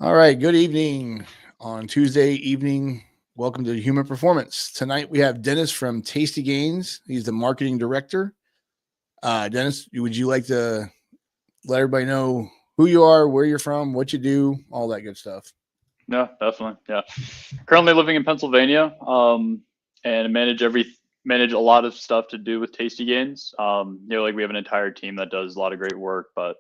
All right. Good evening on Tuesday evening. Welcome to Human Performance. Tonight we have Dennis from Tasty Gains. He's the marketing director. Dennis, would you like to let everybody know who you are, where you're from, what you do, all that good stuff? Yeah, definitely. Yeah. Currently living in Pennsylvania, and manage a lot of stuff to do with Tasty Gains. Like we have an entire team that does a lot of great work, but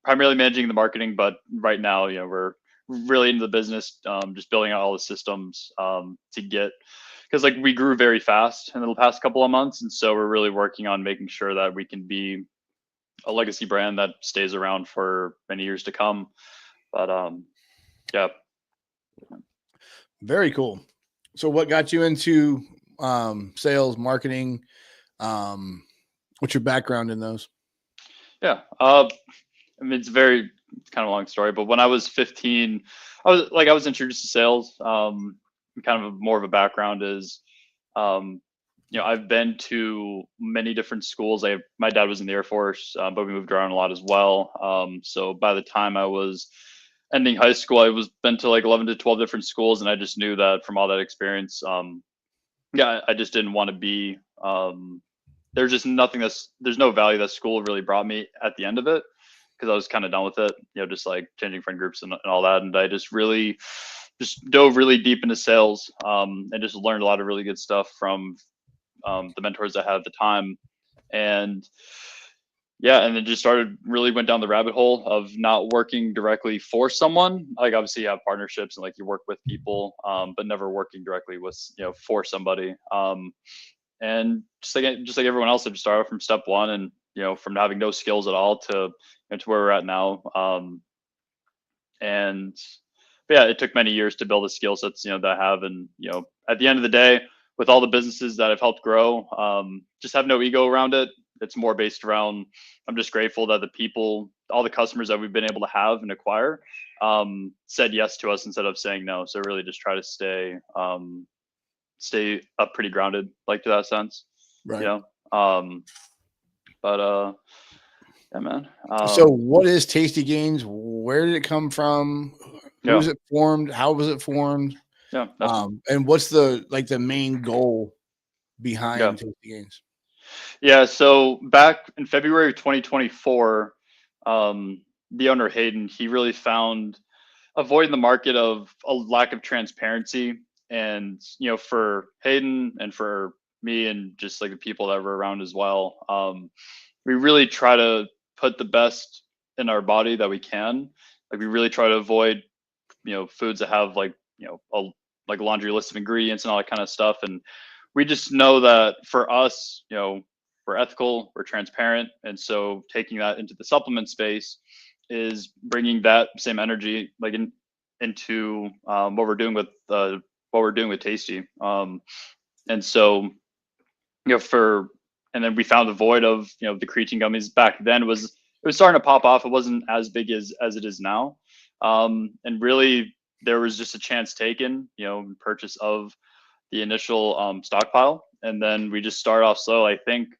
primarily managing the marketing. But right now, we're really into the business, just building out all the systems to get because like we grew very fast in the past couple of months, and so we're really working on making sure that we can be a legacy brand that stays around for many years to come. But yeah. Very cool. So, what got you into sales, marketing? Um, what's your background in those? Yeah. I mean, it's kind of a long story, but when I was 15, I was introduced to sales. Kind of more of a background is, um, I've been to many different schools. My dad was in the Air Force, but we moved around a lot as well. So by the time I was ending high school, I was been to like 11 to 12 different schools, and I just knew that from all that experience, yeah, I just didn't want to be. There's just nothing there's no value that school really brought me at the end of it because I was kind of done with it, just like changing friend groups and all that. And I just dove really deep into sales, and just learned a lot of really good stuff from the mentors I had at the time. And yeah, and then just went down the rabbit hole of not working directly for someone. Like obviously you have partnerships and like you work with people, but never working directly with, for somebody. And just like everyone else, I just started from step one, and from having no skills at all to where we're at now. And but yeah, it took many years to build the skill sets that I have, and at the end of the day, with all the businesses that I've helped grow, just have no ego around it. It's more based around I'm just grateful that the people, all the customers that we've been able to have and acquire, said yes to us instead of saying no. So really, just try to stay up pretty grounded, like to that sense, you Right. know. Um, but yeah, man. So, what is Tasty Gains? Where did it come from? Who Yeah, is it formed? How was it formed? yeah, definitely. And what's the main goal Yeah, behind Tasty Gains? yeah. So back in February of 2024, the owner Hayden, he really found avoiding the market of a lack of transparency, and for Hayden and for me and just like the people that were around as well, we really try to put the best in our body that we can. Like we really try to avoid foods that have like like a laundry list of ingredients and all that kind of stuff. And we just know that for us, we're ethical, we're transparent, and so taking that into the supplement space is bringing that same energy like into what we're doing with Tasty. And so for and then we found the void of the creatine gummies back then it was starting to pop off. It wasn't as big as it is now, and really there was just a chance taken, in purchase of the initial stockpile, and then we just started off slow. I think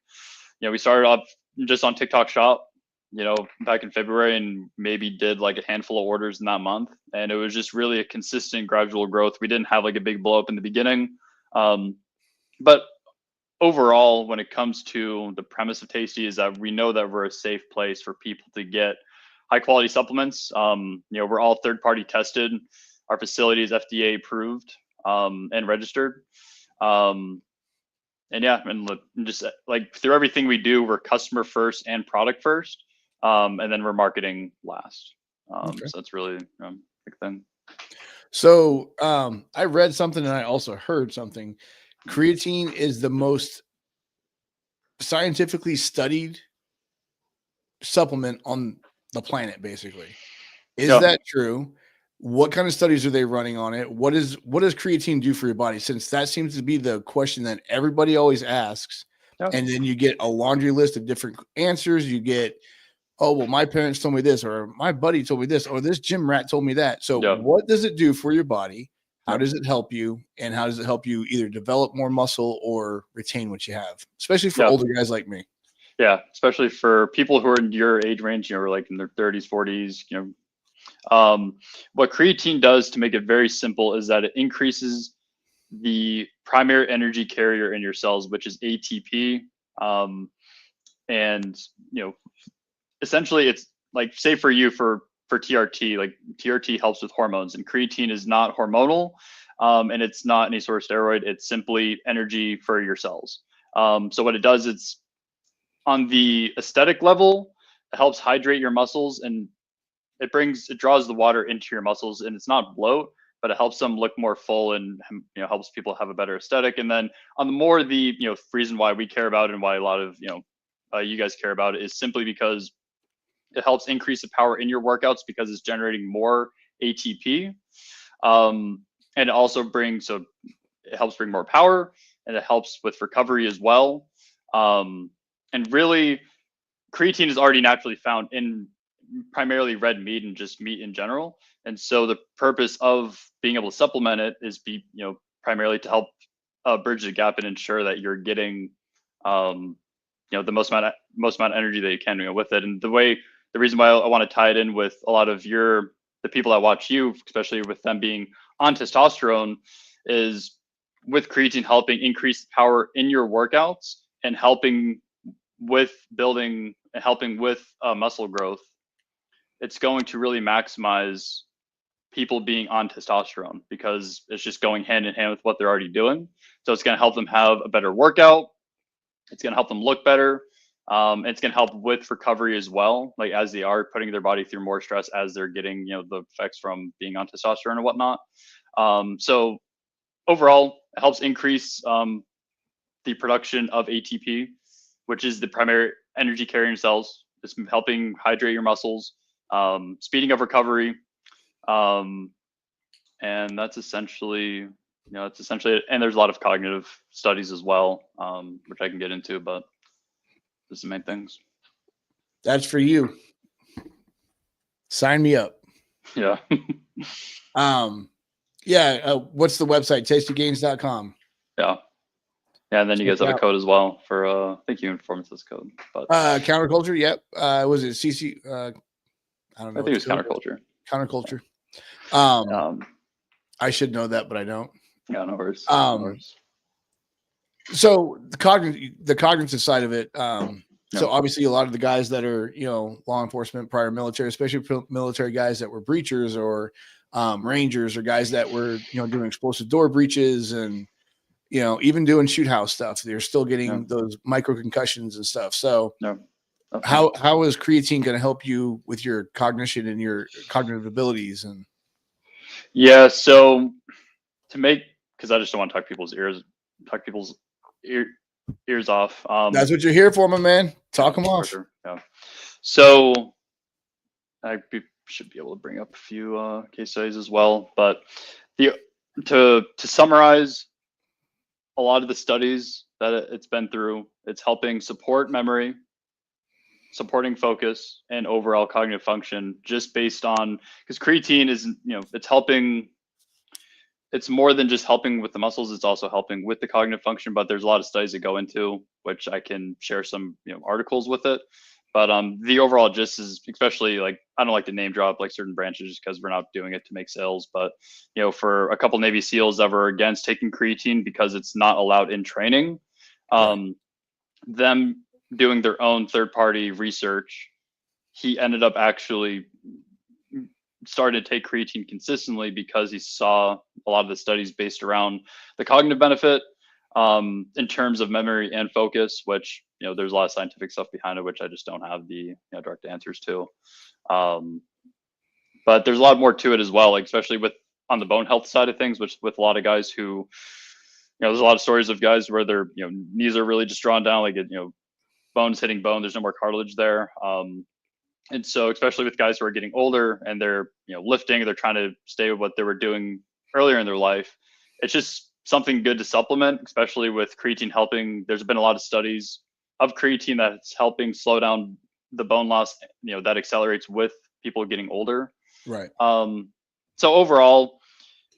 we started off just on TikTok Shop, back in February, and maybe did like a handful of orders in that month, and it was just really a consistent, gradual growth. We didn't have like a big blow up in the beginning, but overall, when it comes to the premise of Tasty, is that we know that we're a safe place for people to get high quality supplements. We're all third party tested. Our facility is FDA approved, and registered. Um, and yeah, and just like through everything we do, we're customer first and product first, and then we're marketing last. Okay. So that's really big thing. So, I read something and I also heard something. Creatine is the most scientifically studied supplement on the planet, basically. Is Yeah, that true? What kind of studies are they running on it? What does creatine do for your body? Since that seems to be the question that everybody always asks, yeah, and then you get a laundry list of different answers. You get, oh well, my parents told me this, or my buddy told me this, or this gym rat told me that. So, yeah, what does it do for your body? How yeah, does it help you? And how does it help you either develop more muscle or retain what you have? Especially for yeah. older guys like me. Yeah, especially for people who are in your age range, like in their 30s, 40s, What creatine does, to make it very simple, is that it increases the primary energy carrier in your cells, which is ATP. Um, and you know, essentially, it's like, say for you, for TRT, like TRT helps with hormones, and creatine is not hormonal, and it's not any sort of steroid. It's simply energy for your cells. So what it does, it's on the aesthetic level, it helps hydrate your muscles, and it draws the water into your muscles, and it's not bloat, but it helps them look more full, and helps people have a better aesthetic. And then on the more the reason why we care about it, and why a lot of you guys care about it, is simply because it helps increase the power in your workouts, because it's generating more ATP. And it also it helps bring more power, and it helps with recovery as well. And really, creatine is already naturally found in primarily red meat and just meat in general. And so the purpose of being able to supplement it is primarily to help bridge the gap and ensure that you're getting the most amount of energy that you can with it. And the reason why I want to tie it in with a lot of the people that watch you, especially with them being on testosterone, is with creatine helping increase the power in your workouts, and helping with building and helping with muscle growth. It's going to really maximize people being on testosterone, because it's just going hand in hand with what they're already doing. So it's going to help them have a better workout. It's going to help them look better. It's going to help with recovery as well, like as they are putting their body through more stress, as they're getting the effects from being on testosterone and whatnot. So overall, it helps increase the production of ATP, which is the primary energy carrying cells. It's helping hydrate your muscles, speeding up recovery, and that's essentially it. And there's a lot of cognitive studies as well, which I can get into, but those are the main things. That's for you. Sign me up. Yeah. What's the website? tastygains.com. Yeah. Yeah, and then you guys have a code as well for I think Human Performance has code. But Counterculture, yep. Was it CC? I don't know. I think it was Counterculture. Counterculture. I should know that, but I don't. Yeah, no worries. So the cognitive side of it. So obviously a lot of the guys that are, law enforcement, prior military, especially military guys that were breachers or rangers, or guys that were, doing explosive door breaches and, even doing shoot house stuff, they're still getting those micro concussions and stuff. So how is creatine going to help you with your cognition and your cognitive abilities? And so because I just don't want to talk people's ears off. That's what you're here for, my man. Talk them off. Sure. Yeah. So I should be able to bring up a few case studies as well, but to summarize a lot of the studies that it's been through, it's helping support memory, supporting focus, and overall cognitive function, just based on, because creatine is, it's more than just helping with the muscles, it's also helping with the cognitive function. But there's a lot of studies that go into, which I can share some articles with it. But the overall gist is, especially, like, I don't like to name drop like certain branches because we're not doing it to make sales, but for a couple Navy SEALs that were against taking creatine because it's not allowed in training, them doing their own third-party research, he ended up actually started to take creatine consistently because he saw a lot of the studies based around the cognitive benefit, in terms of memory and focus, which there's a lot of scientific stuff behind it, which I just don't have the direct answers to. But there's a lot more to it as well, like especially on the bone health side of things, which with a lot of guys who, there's a lot of stories of guys where their knees are really just drawn down, like bones hitting bone, there's no more cartilage there. And so especially with guys who are getting older and they're lifting, they're trying to stay with what they were doing earlier in their life, it's just something good to supplement, especially with creatine helping. There's been a lot of studies of creatine that's helping slow down the bone loss, that accelerates with people getting older. Right. So overall,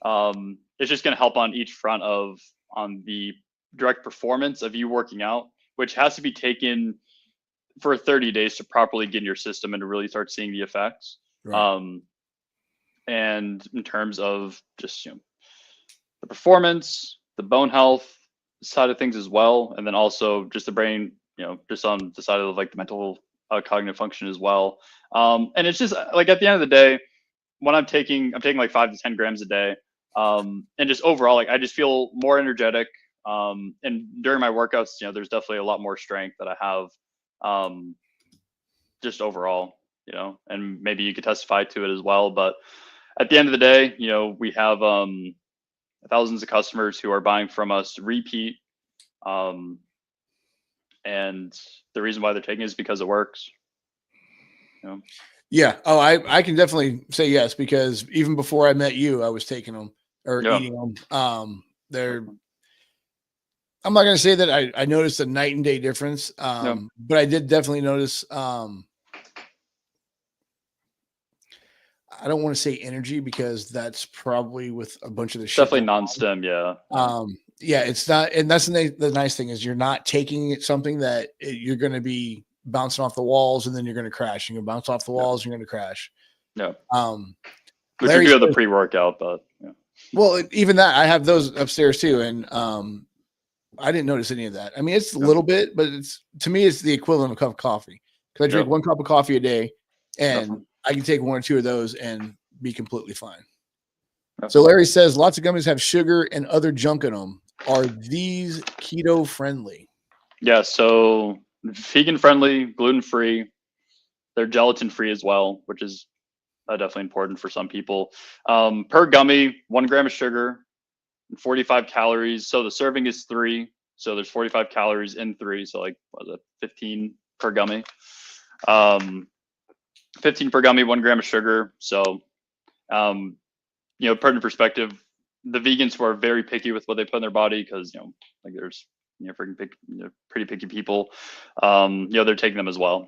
it's just going to help on each front on the direct performance of you working out, which has to be taken for 30 days to properly get in your system and to really start seeing the effects. Right. and in terms of just the performance, the bone health side of things as well, and then also just the brain, just on the side of like the mental cognitive function as well. And it's just like at the end of the day, when I'm taking like 5 to 10 grams a day, and just overall, like I just feel more energetic. And during my workouts, there's definitely a lot more strength that I have, just overall, and maybe you could testify to it as well. But at the end of the day, we have thousands of customers who are buying from us repeat. Um, and the reason why they're taking it is because it works. Yeah. Oh, I can definitely say yes, because even before I met you, I was taking them or Yeah. eating them. They're I'm not gonna say that I noticed a night and day difference. But I did definitely notice I don't want to say energy, because that's probably with a bunch of the shit Definitely going non-stem. Yeah. on. Yeah, it's not, and that's the nice thing is you're not taking something that you're going to be bouncing off the walls and then you're going to crash. You're going to bounce off the walls, you're going to crash. Yeah. Which Larry we do have the says, pre-workout, but yeah. well, even that I have those upstairs too, and I didn't notice any of that. I mean, it's a little bit, but it's to me it's the equivalent of a cup of coffee, because I drink one cup of coffee a day, and Definitely. I can take 1 or 2 of those and be completely fine. So Larry says lots of gummies have sugar and other junk in them. Are these keto friendly? Yeah, so vegan friendly, gluten free. They're gelatin free as well, which is definitely important for some people. Per gummy, 1 gram of sugar and 45 calories. So the serving is 3. So there's 45 calories in 3. So like, what is it, 15 per gummy? 15 per gummy, 1 gram of sugar. So, put in perspective, the vegans who are very picky with what they put in their body, because like there's freaking pretty picky people, they're taking them as well.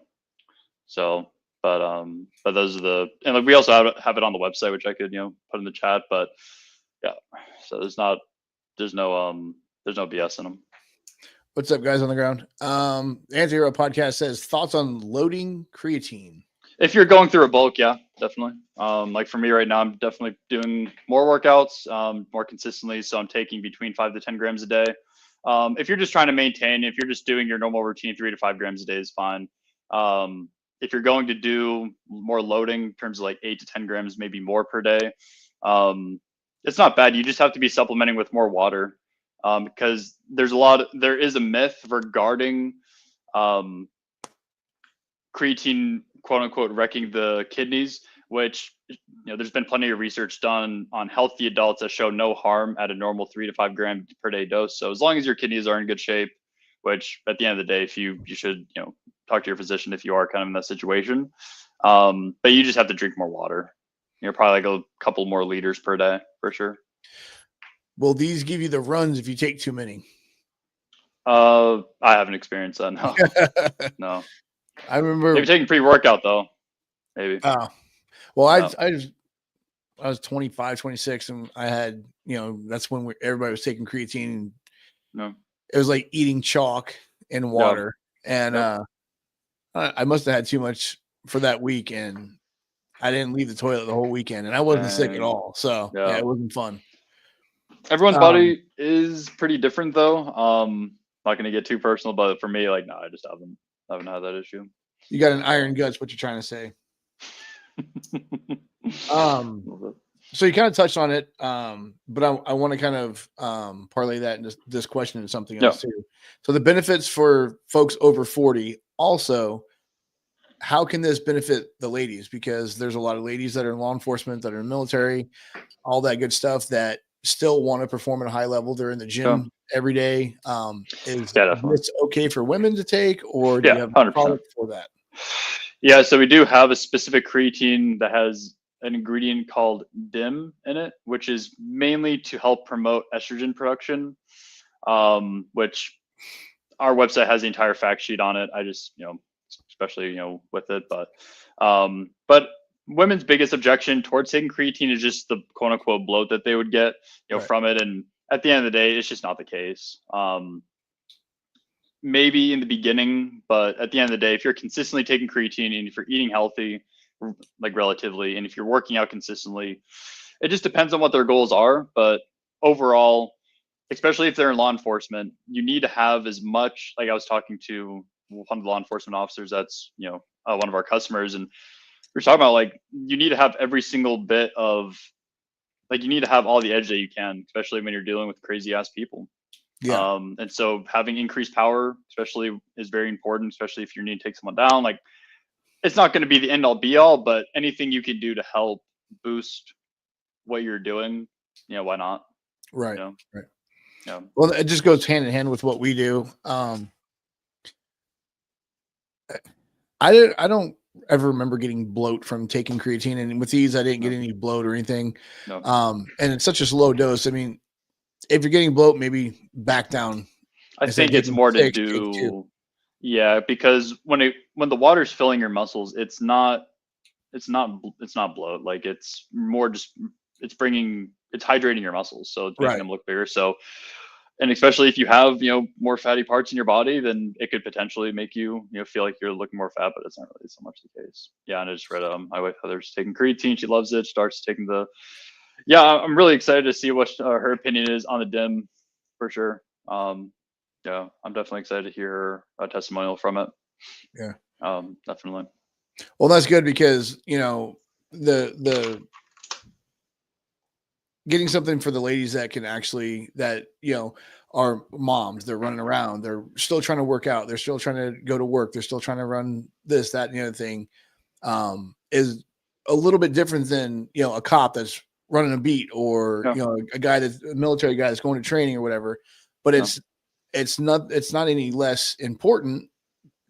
So, but those are and like we also have it on the website, which I could put in the chat. But yeah, so there's no BS in them. What's up, guys on the ground? Anti-Hero Podcast says thoughts on loading creatine. If you're going through a bulk, yeah, definitely. Like for me right now, I'm definitely doing more workouts, more consistently. So I'm taking between 5 to 10 grams a day. If you're just trying to maintain, if you're just doing your normal routine, 3 to 5 grams a day is fine. If you're going to do more loading in terms of like 8 to 10 grams, maybe more per day, it's not bad. You just have to be supplementing with more water, because there is a myth regarding creatine, quote unquote, wrecking the kidneys, which there's been plenty of research done on healthy adults that show no harm at a normal 3 to 5 gram per day dose. So as long as your kidneys are in good shape, which at the end of the day, if you should talk to your physician if you are kind of in that situation. But you just have to drink more water. Probably like a couple more liters per day for sure. Will these give you the runs if you take too many? I haven't experienced that. No. No. I remember maybe taking pre-workout though. Maybe. Well, I was 25, 26, and I had, that's when everybody was taking creatine. No. It was like eating chalk and water. And I must have had too much for that week, and I didn't leave the toilet the whole weekend, and I wasn't sick at all. So yeah, it wasn't fun. Everyone's body is pretty different though. Not going to get too personal, but for me, like, no, I just haven't had that issue. You got an iron guts, what you're trying to say. So you kind of touched on it, but I want to kind of parlay that into this question into something else too. So the benefits for folks over 40. Also, how can this benefit the ladies? Because there's a lot of ladies that are in law enforcement, that are in military, all that good stuff, that still want to perform at a high level. They're in the gym every day. Is this okay for women to take, or do you have a product for that? Yeah, so we do have a specific creatine that has an ingredient called DIM in it, which is mainly to help promote estrogen production, which our website has the entire fact sheet on it. I just, especially, with it, but women's biggest objection towards taking creatine is just the quote unquote bloat that they would get, from it. And at the end of the day, it's just not the case. Maybe in the beginning, but at the end of the day, if you're consistently taking creatine and if you're eating healthy, like relatively, and if you're working out consistently, it just depends on what their goals are. But overall, especially if they're in law enforcement, you need to have as much. Like I was talking to one of the law enforcement officers that's one of our customers, and we're talking about like you need to have every single bit of like you need to have all the edge that you can, especially when you're dealing with crazy ass people. Yeah. And so having increased power, especially, is very important, especially if you need to take someone down. Like it's not going to be the end all be all, but anything you can do to help boost what you're doing, why not? Right. You know? Right. Yeah. Well, it just goes hand in hand with what we do. I don't ever remember getting bloat from taking creatine, and with these, I didn't get No. any bloat or anything. No. And it's such a slow dose. I mean, if you're getting bloat, maybe back down. I Instead of think it's taking more to 6, take 2. do, yeah, because when the water's filling your muscles, it's not bloat. Like it's more just it's hydrating your muscles, so it's making Right. them look bigger. So, and especially if you have more fatty parts in your body, then it could potentially make you feel like you're looking more fat, but it's not really so much the case. Yeah, and I just read my wife Heather's taking creatine. She loves it. Starts taking the. Yeah, I'm really excited to see what her opinion is on the dim, for sure. Yeah, I'm definitely excited to hear a testimonial from it. Yeah. Definitely. Well, that's good because the getting something for the ladies that can actually are moms. They're running around. They're still trying to work out. They're still trying to go to work. They're still trying to run this, that, and the other thing. Is a little bit different than a cop that's running a beat, or Yeah. a guy that's a military guy that's going to training or whatever. But Yeah. it's not any less important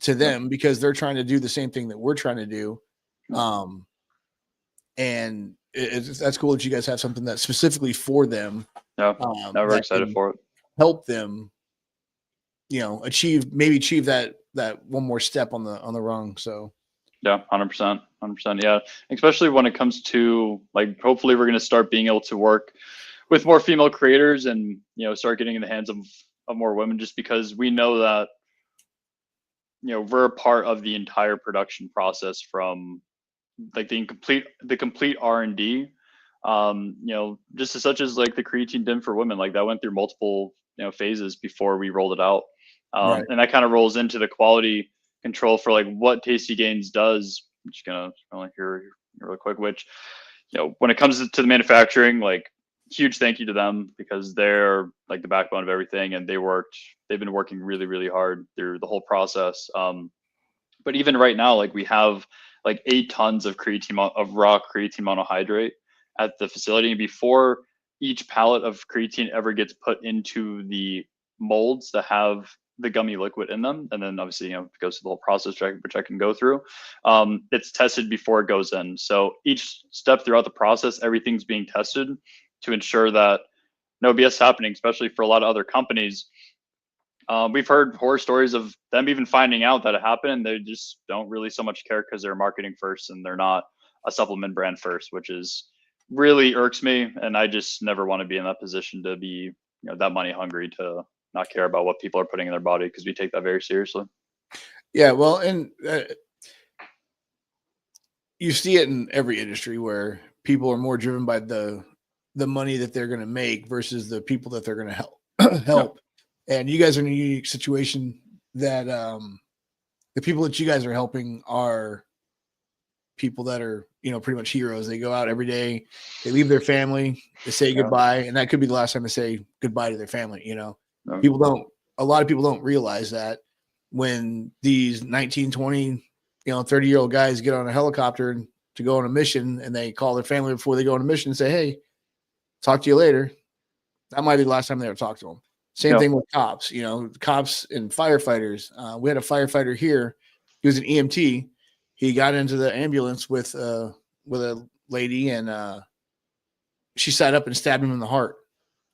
to them because they're trying to do the same thing that we're trying to do. And that's cool that you guys have something that's specifically for them. Yeah. Now we're excited for it. Help them, achieve that one more step on the rung. So Yeah, 100%, 100%. Yeah, especially when it comes to like, hopefully we're going to start being able to work with more female creators and start getting in the hands of more women, just because we know that we're a part of the entire production process, from like the complete R&D. Just as such as like the creatine dim for women, like that went through multiple phases before we rolled it out. Right. And that kind of rolls into the quality control for like what Tasty Gains does. I'm just gonna hear real quick, which when it comes to the manufacturing, like huge thank you to them, because they're like the backbone of everything, and they've been working really, really hard through the whole process. But even right now, like we have like 8 tons of raw creatine monohydrate at the facility. And before each pallet of creatine ever gets put into the molds that have the gummy liquid in them, and then obviously it goes through the whole process which I can go through. It's tested before it goes in. So each step throughout the process, everything's being tested to ensure that no BS happening, especially for a lot of other companies. We've heard horror stories of them even finding out that it happened, and they just don't really so much care because they're marketing first and they're not a supplement brand first, which is really irks me. And I just never want to be in that position to be that money hungry to not care about what people are putting in their body, because we take that very seriously. Yeah, well, and you see it in every industry where people are more driven by the money that they're going to make versus the people that they're going to help. And you guys are in a unique situation that the people that you guys are helping are people that are pretty much heroes. They go out every day, they leave their family, they say goodbye, and that could be the last time they say goodbye to their family. A lot of people don't realize that when these 19, 20, 30-year-old guys get on a helicopter to go on a mission, and they call their family before they go on a mission and say, hey, talk to you later, that might be the last time they ever talk to them. Same thing with cops, cops and firefighters. We had a firefighter here. He was an EMT. He got into the ambulance with a lady, and she sat up and stabbed him in the heart,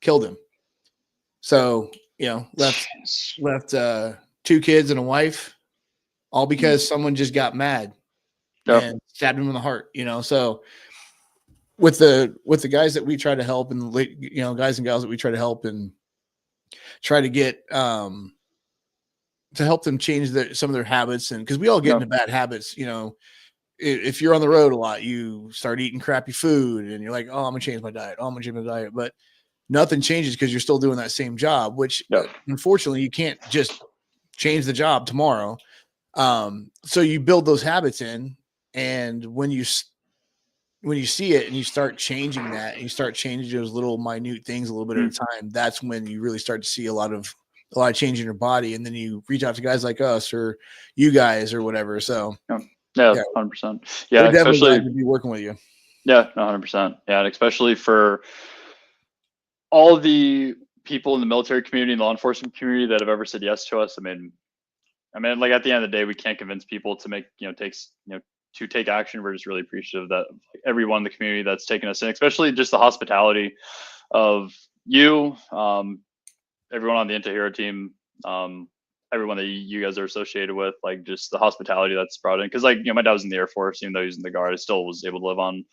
killed him. So, left 2 kids and a wife, all because someone just got mad and stabbed him in the heart. So with the guys that we try to help, and guys and gals that we try to help and try to get to help them change some of their habits, and because we all get into bad habits, if you're on the road a lot, you start eating crappy food and you're like, oh, I'm gonna change my diet. Oh, I'm gonna change my diet. But nothing changes because you're still doing that same job, which Yeah. unfortunately you can't just change the job tomorrow. So you build those habits in, and when you see it and you start changing that, and you start changing those little minute things a little bit at a time, that's when you really start to see a lot of change in your body. And then you reach out to guys like us or you guys or whatever. So Yeah, yeah, 100%. we're Yeah, definitely glad especially to be working with you. yeah, 100%. Yeah, and especially for all the people in the military community and law enforcement community that have ever said yes to us. I mean, like at the end of the day, we can't convince people to make, to take action. We're just really appreciative that everyone in the community that's taken us in, especially just the hospitality of you, everyone on the anti-hero team, everyone that you guys are associated with, like just the hospitality that's brought in. Because my dad was in the Air Force, even though he was in the Guard, I still was able to live on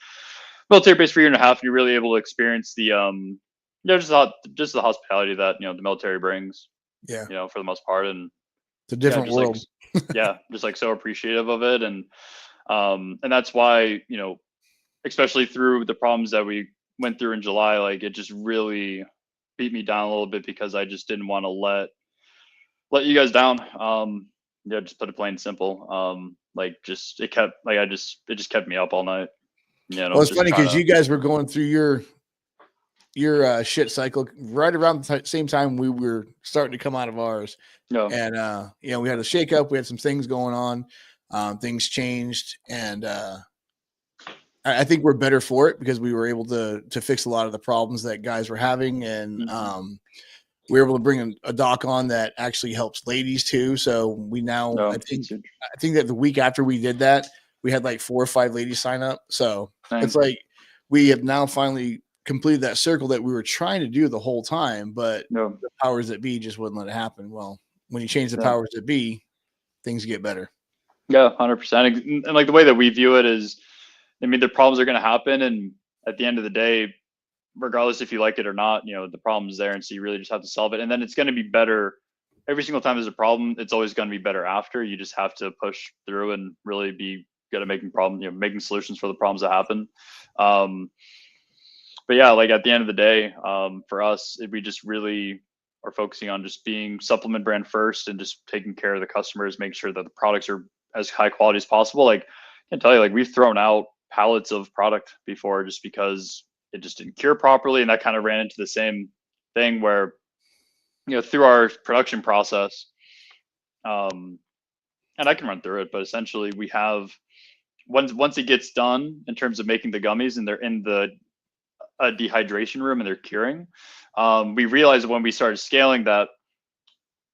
military base for a year and a half. And you're really able to experience the just the hospitality that the military brings. Yeah, For the most part, and it's a yeah, different just like world. yeah, just like so appreciative of it, and that's why especially through the problems that we went through in July, like it just really beat me down a little bit because I just didn't want to let you guys down. Yeah, just put it plain and simple. Like just it kept like it just kept me up all night. Well, it's Just funny trying because to you guys were going through your shit cycle right around the same time we were starting to come out of ours. And we had a shakeup. We had some things going on. Things changed, and I think we're better for it because we were able to fix a lot of the problems that guys were having, and we were able to bring a doc on that actually helps ladies too. So we now, I think that the week after we did that, we had like 4 or 5 ladies sign up. So it's like we have now finally completed that circle that we were trying to do the whole time, but the powers that be just wouldn't let it happen. Well, when you change the powers that be, things get better. Yeah, 100%. And like the way that we view it is, I mean, the problems are going to happen, and at the end of the day, regardless if you like it or not, the problem's there, and so you really just have to solve it, and then it's going to be better every single time there's a problem. It's always going to be better after. You just have to push through and really be good at making solutions for the problems that happen. But yeah, like at the end of the day, for us, we just really are focusing on just being supplement brand first and just taking care of the customers, make sure that the products are as high quality as possible. Like I can tell you, like we've thrown out pallets of product before just because it just didn't cure properly, and that kind of ran into the same thing where through our production process, and I can run through it, but essentially we have once it gets done in terms of making the gummies and they're in the dehydration room and they're curing, we realized when we started scaling that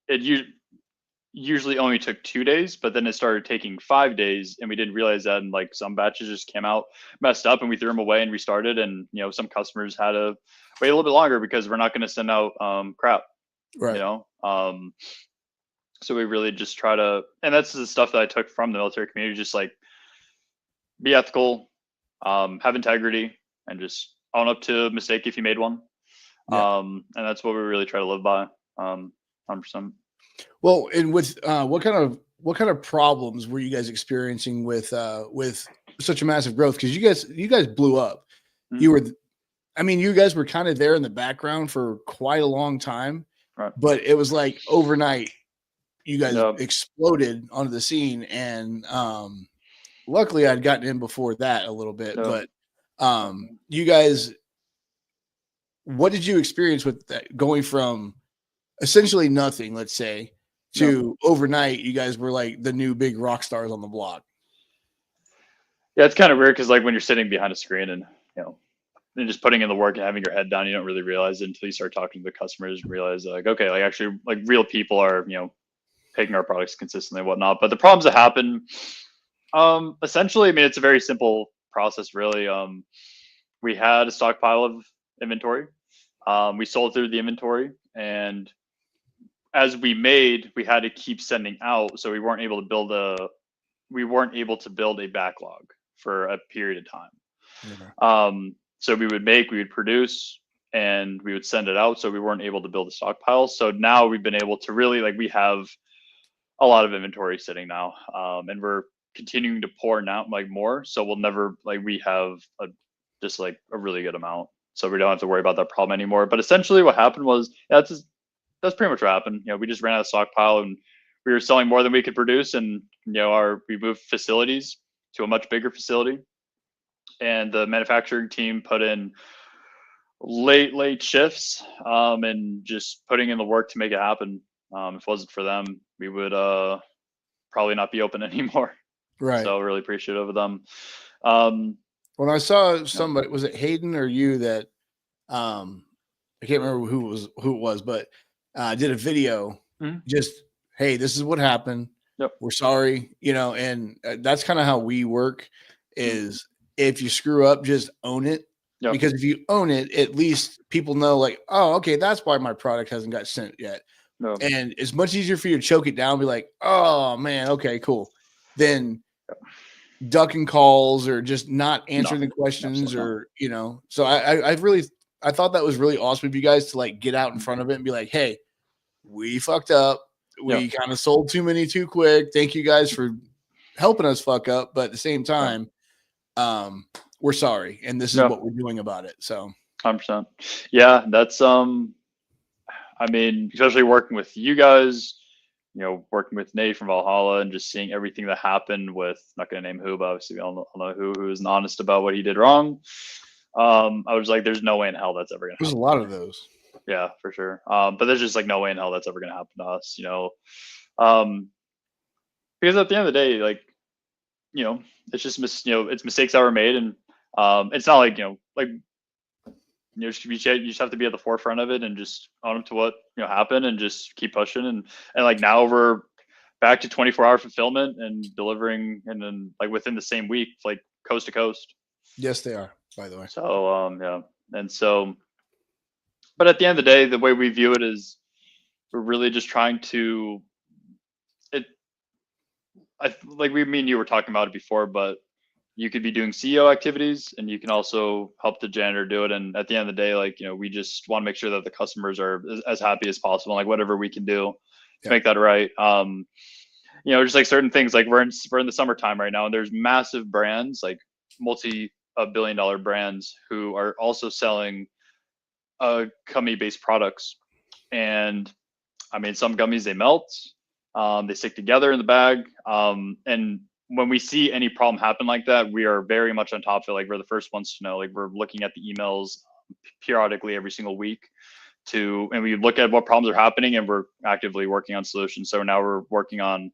it usually only took 2 days, but then it started taking 5 days, and we didn't realize that. And like some batches just came out messed up, and we threw them away and restarted. And some customers had to wait a little bit longer because we're not going to send out crap, Right. So we really just try to, and that's the stuff that I took from the military community, just like be ethical, have integrity, and just own up to a mistake if you made one. Yeah. And that's what we really try to live by. 100%. Well, and with what kind of problems were you guys experiencing with such a massive growth? Because you guys blew up. You were, I mean, you guys were kind of there in the background for quite a long time, Right. but it was like overnight, you guys Yep. exploded onto the scene. And luckily, I'd gotten in before that a little bit. Yep. But you guys, what did you experience with that going from essentially nothing, let's say, to overnight? You guys were like the new big rock stars on the block. Yeah, it's kind of weird because like when you're sitting behind a screen and and just putting in the work and having your head down, you don't really realize it until you start talking to the customers and realize like, okay, like actually like real people are taking our products consistently and whatnot. But the problems that happen, essentially, I mean, it's a very simple process, really. We had a stockpile of inventory. We sold through the inventory, and as we had to keep sending out, so we weren't able to build a backlog for a period of time. Okay. So we would produce, and we would send it out. So we weren't able to build a stockpile. So now we've been able to really, like, we have a lot of inventory sitting now, and we're continuing to pour now like more, so we'll never like we have just like a really good amount, so we don't have to worry about that problem anymore. But essentially, what happened was that's pretty much what happened. We just ran out of stockpile and we were selling more than we could produce, and we moved facilities to a much bigger facility, and the manufacturing team put in late shifts, and just putting in the work to make it happen. If it wasn't for them, we would probably not be open anymore. Right. So really appreciative of them. When I saw somebody, was it Hayden or you that I can't remember who it was, but did a video just, hey, this is what happened. Yep. We're sorry, and that's kind of how we work is if you screw up, just own it. Yep. Because if you own it, at least people know like, oh, okay, that's why my product hasn't got sent yet. No. And it's much easier for you to choke it down and be like, oh man, okay, cool. Then ducking calls or just not answering the questions or, so I thought that was really awesome of you guys to like get out in front of it and be like, hey, we fucked up. We kind of sold too many too quick. Thank you guys for helping us fuck up. But at the same time, we're sorry. And this is what we're doing about it. So 100%. Yeah, that's, I mean, especially working with you guys, working with Nate from Valhalla and just seeing everything that happened with, not going to name who, but obviously we all know who isn't honest about what he did wrong. I was like, there's no way in hell that's ever going to happen. There's a lot of those. Yeah, for sure. But there's just like no way in hell that's ever going to happen to us, because at the end of the day, like, it's just, it's mistakes that were made. And it's not like, you just have to be at the forefront of it and just own up to what happened and just keep pushing and like now we're back to 24-hour fulfillment and delivering, and then like within the same week, like coast to coast. Yes, they are, by the way. So yeah, and so, but at the end of the day, the way we view it is we're really just trying to like me and you were talking about it before, but you could be doing CEO activities and you can also help the janitor do it. And at the end of the day, like, we just want to make sure that the customers are as happy as possible. Like whatever we can do to make that right. Just like certain things, like we're in the summertime right now and there's massive brands, like multi-billion-dollar brands who are also selling gummy based products. And I mean, some gummies, they melt, they stick together in the bag. And when we see any problem happen like that, we are very much on top of it. Like we're the first ones to know. Like we're looking at the emails periodically every single week and we look at what problems are happening and we're actively working on solutions. So now we're working on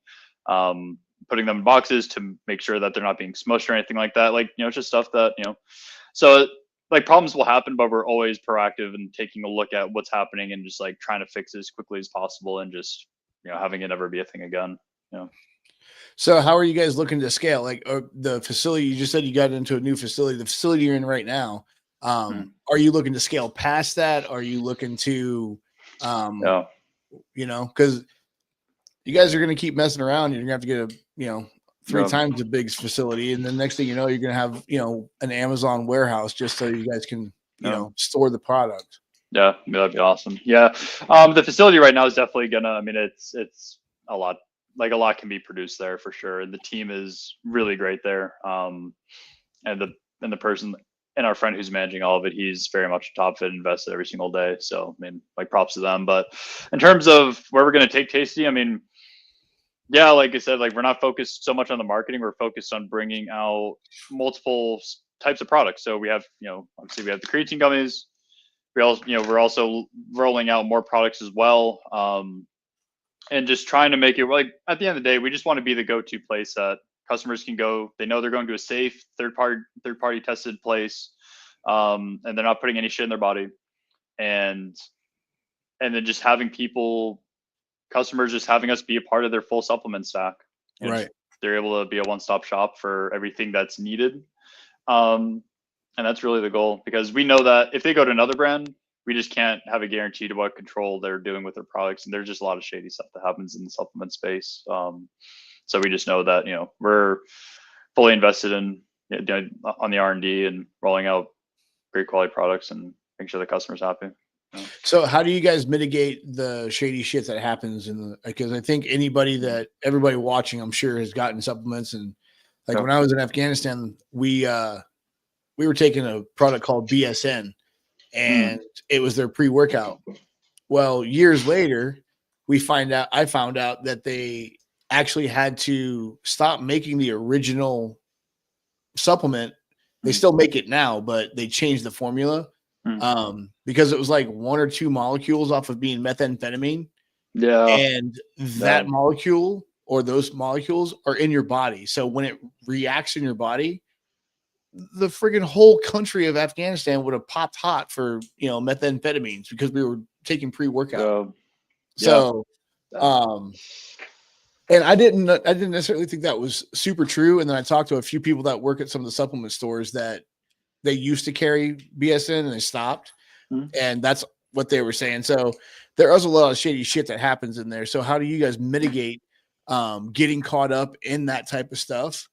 putting them in boxes to make sure that they're not being smushed or anything like that. Like, it's just stuff that, so like problems will happen, but we're always proactive and taking a look at what's happening and just like trying to fix it as quickly as possible and just, having it never be a thing again. So how are you guys looking to scale? Like the facility, you just said you got into a new facility, the facility you're in right now. Are you looking to scale past that? Are you looking to, because you guys are going to keep messing around. You're going to have to get a, 3 times the big facility. And then next thing you know, you're going to have, an Amazon warehouse just so you guys can, store the product. Yeah, that'd be awesome. Yeah. The facility right now is definitely it's a lot. Like a lot can be produced there for sure. And the team is really great there. And the person and our friend who's managing all of it, he's very much on top of it, invested every single day. So, like props to them. But in terms of where we're going to take Tasty, yeah, like I said, like we're not focused so much on the marketing. We're focused on bringing out multiple types of products. So we have, obviously we have the creatine gummies. We're also rolling out more products as well. And just trying to make it like at the end of the day, we just want to be the go-to place that customers can go. They know they're going to a safe third party tested place, and they're not putting any shit in their body. And then just having customers just having us be a part of their full supplement stack. Right. They're able to be a one-stop shop for everything that's needed. And that's really the goal, because we know that if they go to another brand, we just can't have a guarantee to what control they're doing with their products. And there's just a lot of shady stuff that happens in the supplement space. So we just know that, we're fully invested in on the R&D and rolling out great quality products and making sure the customer's happy. So how do you guys mitigate the shady shit that happens because I think everybody watching, I'm sure, has gotten supplements and Like when I was in Afghanistan, we were taking a product called BSN, and it was their pre-workout. Well, years later, I found out that they actually had to stop making the original supplement. They still make it now, but they changed the formula because it was like one or two molecules off of being methamphetamine. Yeah. And that molecule or those molecules are in your body. So when it reacts in your body, the friggin' whole country of Afghanistan would have popped hot for, methamphetamines because we were taking pre-workout. So, and I didn't necessarily think that was super true. And then I talked to a few people that work at some of the supplement stores that they used to carry BSN and they stopped. And that's what they were saying. So there is a lot of shady shit that happens in there. So how do you guys mitigate getting caught up in that type of stuff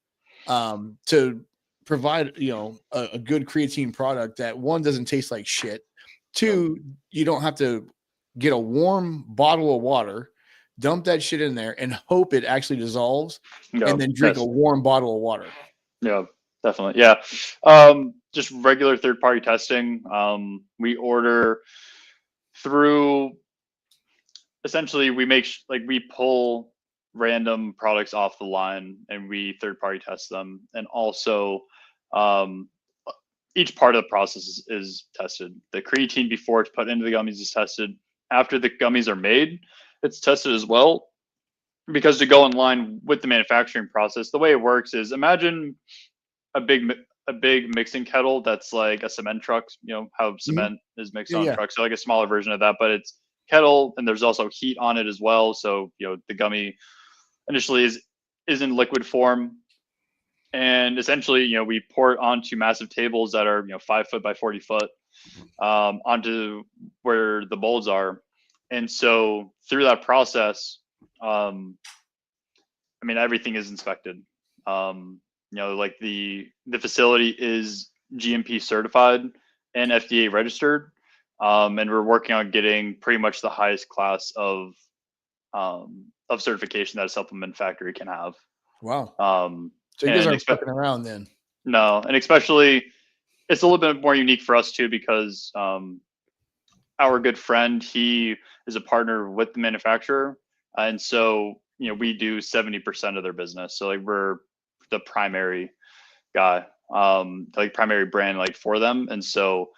to provide, a good creatine product that, one, doesn't taste like shit. Two, you don't have to get a warm bottle of water, dump that shit in there and hope it actually dissolves and then drink a warm bottle of water. Yeah, definitely. Yeah. Just regular third-party testing. We order through, essentially we pull random products off the line and we third-party test them. And also, each part of the process is tested. The creatine before it's put into the gummies is tested. After the gummies are made, it's tested as well. Because to go in line with the manufacturing process, the way it works is, imagine a big mixing kettle that's like a cement truck. You know how cement is mixed on trucks, so like a smaller version of that, but it's kettle, and there's also heat on it as well. So the gummy initially is in liquid form, and essentially we pour it onto massive tables that are 5 foot by 40 foot onto where the molds are, and so through that process, everything is inspected. Like the facility is GMP certified and FDA registered, and we're working on getting pretty much the highest class of certification that a supplement factory can have. Wow. So you guys aren't fucking around then? No, and especially it's a little bit more unique for us too because our good friend, he is a partner with the manufacturer, and so we do 70% of their business. So like we're the primary guy, like primary brand like for them, and so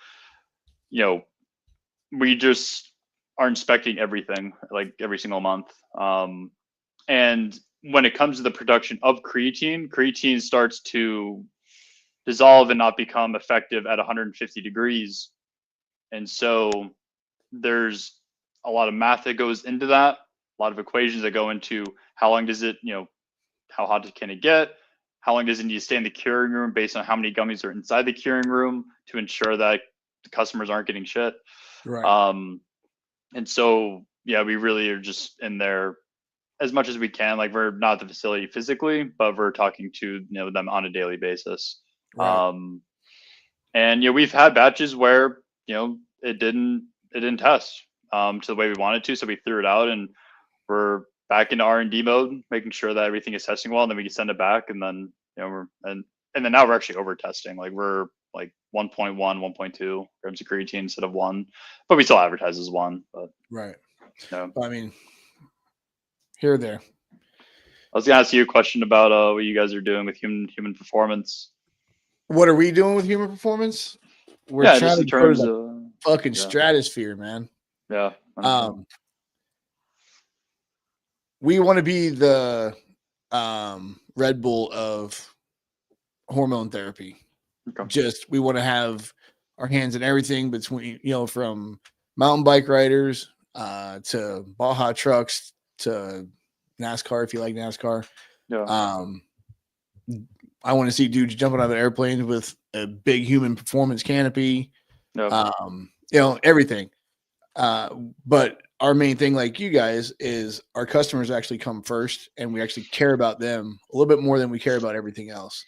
we just are inspecting everything like every single month. And when it comes to the production of creatine starts to dissolve and not become effective at 150 degrees, and so there's a lot of math that goes into that, a lot of equations that go into how long does it, how hot can it get, how long does it need to stay in the curing room based on how many gummies are inside the curing room to ensure that the customers aren't getting shit. Right. And so we really are just in there as much as we can. Like we're not at the facility physically, but we're talking to them on a daily basis. Right. And we've had batches where it didn't test to the way we wanted to, so we threw it out, and we're back into R&D mode, making sure that everything is testing well, and then we can send it back, and then and then now we're actually over testing. Like we're like 1.1, 1.2 grams of creatine instead of 1, but we still advertise as 1. But right. Yeah. I mean, here or there. I was gonna ask you a question about what you guys are doing with human performance. What are we doing with human performance? We're trying to go to the fucking stratosphere, man. Yeah. We want to be the Red Bull of hormone therapy. Okay. We want to have our hands in everything between, from mountain bike riders to Baja trucks to NASCAR, if you like NASCAR. Yeah. I want to see dudes jumping out of airplanes with a big human performance canopy. Yeah. Everything. But our main thing, like you guys, is our customers actually come first, and we actually care about them a little bit more than we care about everything else.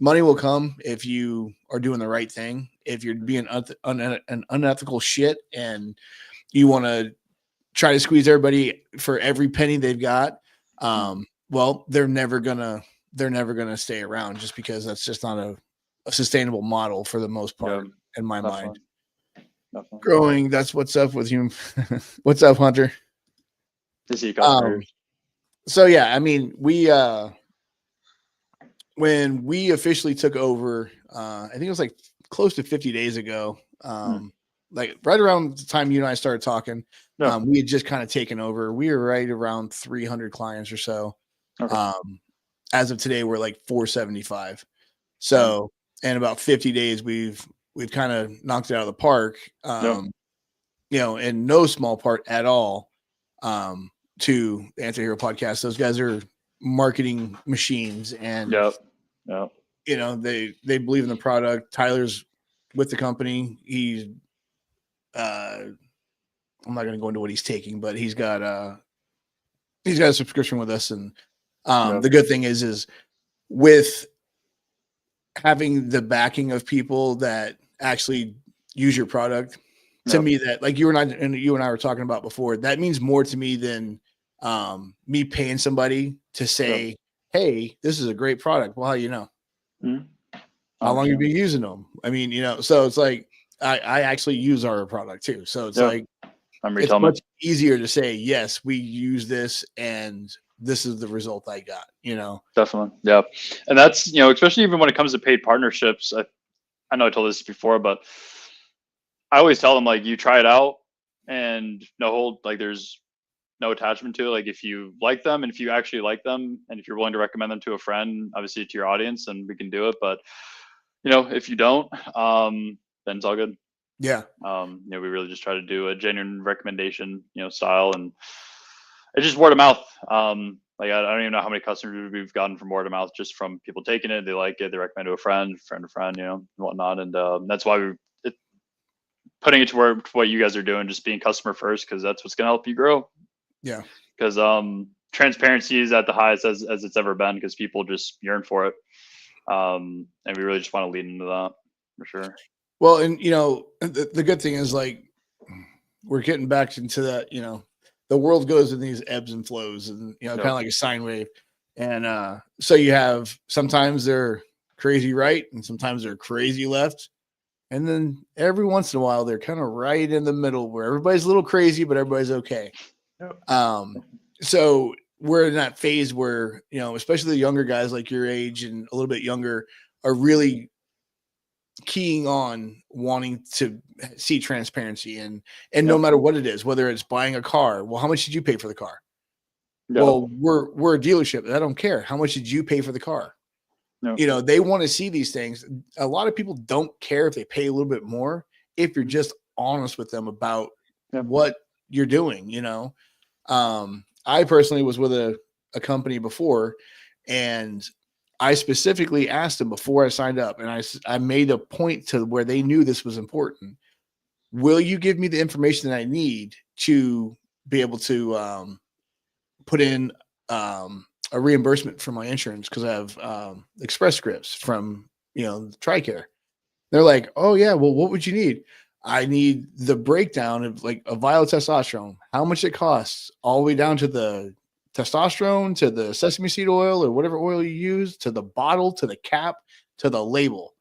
Money will come if you are doing the right thing. If you're being an unethical shit and you want to try to squeeze everybody for every penny they've got, well, they're never gonna they're never going to stay around just because that's just not a sustainable model for the most part in my mind. Definitely. Growing, that's what's up with you. What's up, Hunter? To see customers. So yeah, I mean, when we officially took over, I think it was like close to 50 days ago, like right around the time you and I started talking, we had just kind of taken over. We were right around 300 clients or so. Okay. As of today, we're like 475. So in about 50 days, we've kind of knocked it out of the park. In no small part at all, to the Anti-Hero Podcast. Those guys are marketing machines, and they believe in the product. Tyler's with the company. He's I'm not going to go into what he's taking, but he's got a subscription with us, and the good thing is with having the backing of people that actually use your product. To me, that like you and I were talking about before, that means more to me than me paying somebody to say, "Hey, this is a great product." Well, how you know? How long you been using them? I mean, so it's like I actually use our product too. So it's like it's much easier to say, yes, we use this and this is the result I got, Definitely. Yeah. And that's, especially even when it comes to paid partnerships, I know I told this before, but I always tell them, like, you try it out and there's no attachment to it. Like, if you like them and if you actually like them and if you're willing to recommend them to a friend, obviously to your audience, then we can do it. But, if you don't, then it's all good. Yeah. We really just try to do a genuine recommendation, style, and it's just word of mouth. Like, I don't even know how many customers we've gotten from word of mouth, just from people taking it. They like it. They recommend to a friend, and whatnot. And that's why putting it to what you guys are doing, just being customer first, because that's what's going to help you grow. Yeah. Because transparency is at the highest as it's ever been, because people just yearn for it. And we really just want to lead into that for sure. Well, and the good thing is, like, we're getting back into that, the world goes in these ebbs and flows, and kind of like a sine wave. And so you have, sometimes they're crazy right and sometimes they're crazy left. And then every once in a while they're kind of right in the middle, where everybody's a little crazy, but everybody's okay. So we're in that phase where, especially the younger guys like your age and a little bit younger are really keying on wanting to see transparency, and no matter what it is, whether it's buying a car. Well, how much did you pay for the car? Well, we're a dealership. I don't care. How much did you pay for the car? They want to see these things. A lot of people don't care if they pay a little bit more, if you're just honest with them about what you're doing. I personally was with a company before, and I specifically asked them before I signed up, and I made a point to where they knew this was important. Will you give me the information that I need to be able to put in a reimbursement for my insurance, because I have Express Scripts from TRICARE. They're like, oh yeah, well, what would you need? I need the breakdown of like a vial of testosterone, how much it costs, all the way down to the testosterone, to the sesame seed oil or whatever oil you use, to the bottle, to the cap, to the label.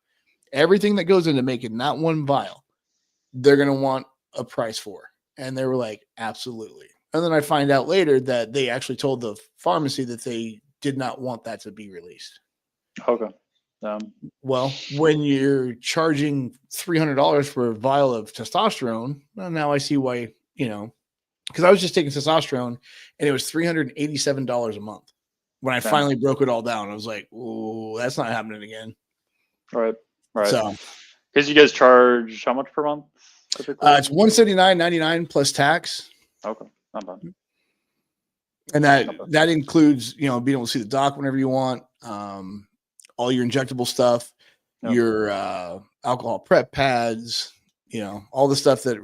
Everything that goes into making that one vial, they're going to want a price for. And they were like, absolutely. And then I find out later that they actually told the pharmacy that they did not want that to be released. Okay. Well, when you're charging $300 for a vial of testosterone, well, now I see why, because I was just taking testosterone and it was $387 a month. When I finally broke it all down, I was like, oh, that's not happening again. Right. So, because you guys charge how much per month? It's $179.99 plus tax. Okay. Not bad. And that includes, being able to see the doc whenever you want, all your injectable stuff, your alcohol prep pads, all the stuff that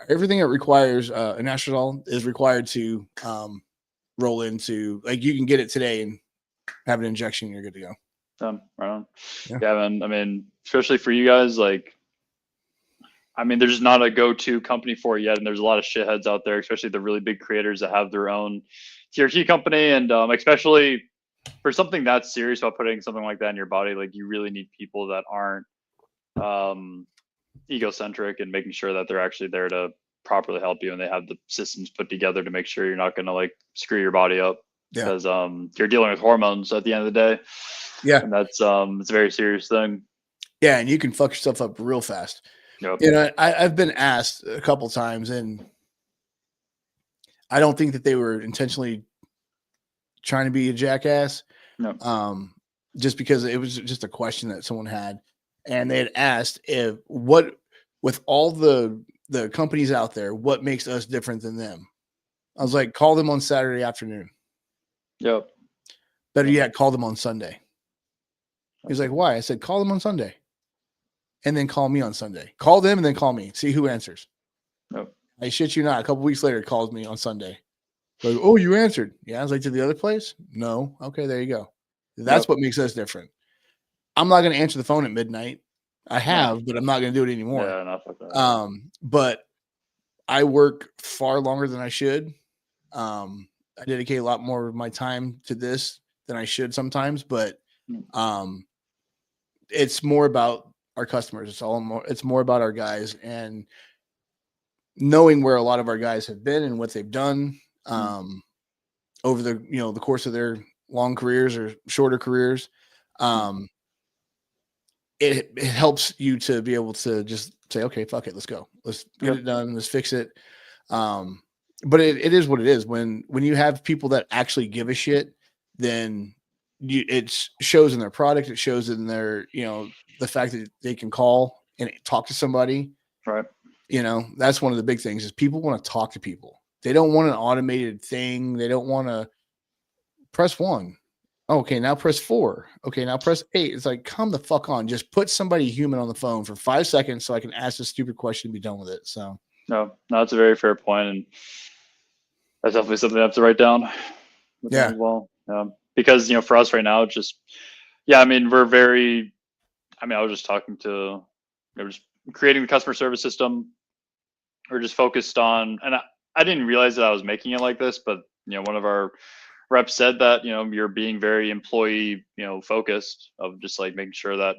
everything that requires an estradiol is required to roll into. Like, you can get it today and have an injection, and you're good to go. Right on. Yeah, man. I mean, especially for you guys, like, there's not a go-to company for it yet, and there's a lot of shitheads out there, especially the really big creators that have their own TRT company, and especially for something that's serious about putting something like that in your body, like you really need people that aren't egocentric and making sure that they're actually there to properly help you, and they have the systems put together to make sure you're not going to like screw your body up, Yeah. because you're dealing with hormones at the end of the day, Yeah. and that's it's a very serious thing. Yeah. And you can fuck yourself up real fast. Yep. You know, I've been asked a couple times, and I don't think that they were intentionally trying to be a jackass. Yep. Just because it was just a question that someone had, and they had asked if what with all the companies out there, what makes us different than them? I was like, call them on Saturday afternoon. Yep. Better yet, call them on Sunday. He was like, why? I said, call them on Sunday, and then call me on Sunday. Call them and then call me. See who answers. Yep. I shit you not. A couple weeks later, it calls me on Sunday. Like, oh, you answered. Yeah. I was like, to the other place? No. Okay, there you go. That's what makes us different. I'm not going to answer the phone at midnight. I have, but I'm not going to do it anymore. Yeah, not fuck that. But I work far longer than I should. I dedicate a lot more of my time to this than I should sometimes, but it's more about our customers. It's more about our guys, and knowing where a lot of our guys have been and what they've done over the course of their long careers or shorter careers. It helps you to be able to just say, okay, fuck it, let's go, let's get it done, let's fix it. But it is what it is. When you have people that actually give a shit, then it shows in their product. It shows in their, the fact that they can call and talk to somebody. Right. That's one of the big things is people want to talk to people. They don't want an automated thing. They don't want to press 1. Okay, now press 4. Okay, now press 8. It's like, come the fuck on. Just put somebody human on the phone for 5 seconds so I can ask a stupid question and be done with it. So no, that's a very fair point, and that's definitely something I have to write down. Yeah. As well. Because for us right now, it's just I mean, we're very. I mean, I was just talking to, just creating the customer service system. We're just focused on, and I didn't realize that I was making it like this, but one of our reps said that you're being very employee focused, of just like making sure that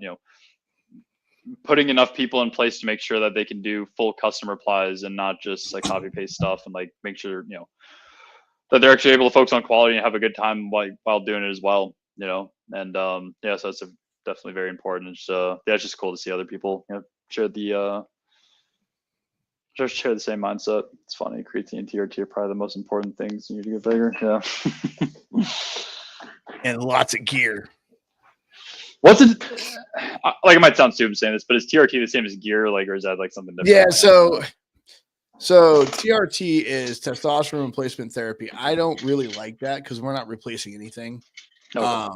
putting enough people in place to make sure that they can do full custom replies and not just like copy paste stuff, and like make sure that they're actually able to focus on quality and have a good time while doing it as well. And so that's definitely very important. It's it's just cool to see other people share the just share the same mindset. It's funny. Creatine and TRT are probably the most important things you need to get bigger. Yeah. And lots of gear. What's it like? It might sound stupid saying this, but is TRT the same as gear, like, or is that like something different? Yeah, so TRT is testosterone replacement therapy. I don't really like that because we're not replacing anything. Okay.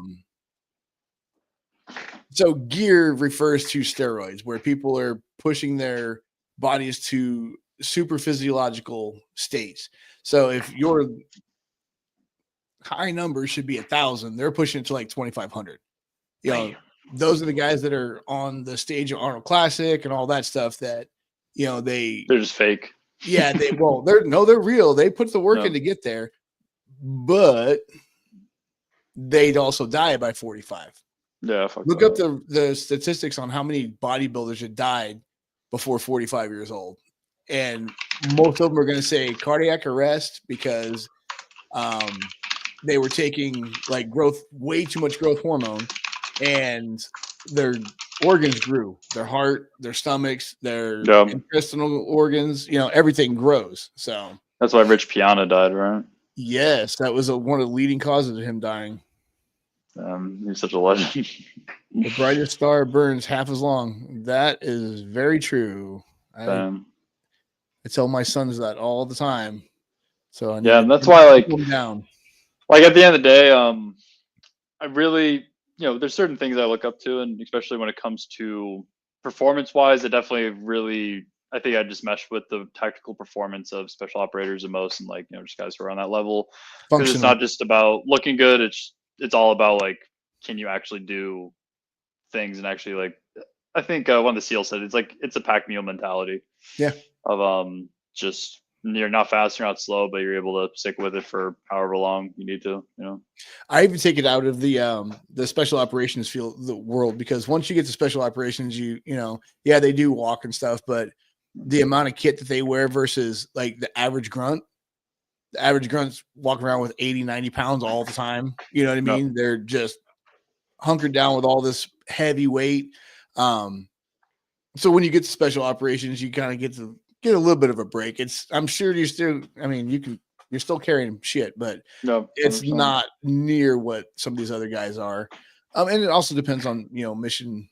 So gear refers to steroids, where people are pushing their bodies to super physiological states. So if your high number should be 1,000, they're pushing it to like 2,500. Those are the guys that are on the stage of Arnold Classic and all that stuff that, they're just fake. Yeah, they're real. They put the work in to get there, but they'd also die by 45. Yeah. Look up the statistics on how many bodybuilders had died before 45 years old. And most of them are going to say cardiac arrest because they were taking like way too much growth hormone, and their organs grew. Their heart, their stomachs, their intestinal organs, everything grows. So that's why Rich Piana died, right? Yes, that was one of the leading causes of him dying. He's such a legend. The brightest star burns half as long. That is very true. I tell my sons that all the time. So I need that's why, like, down. Like at the end of the day, I really, there's certain things I look up to, and especially when it comes to performance-wise, I definitely really, I think I just mesh with the tactical performance of special operators the most, and like just guys who are on that level. Because it's not just about looking good; it's all about like, can you actually do things and actually like. I think one of the SEALs said it's a pack mule mentality. Yeah. Of just you're not fast, you're not slow, but you're able to stick with it for however long you need to, you know. I even take it out of the special operations field, the world, because once you get to special operations, yeah, they do walk and stuff, but the amount of kit that they wear versus like the average grunt's walking around with 80, 90 pounds all the time. You know what I No. mean? They're just hunkered down with all this heavy weight. So when you get to special operations, you kind of get a little bit of a break. I'm sure you're still carrying shit, but No, it's 100%. not near what some of these other guys are. And it also depends on, mission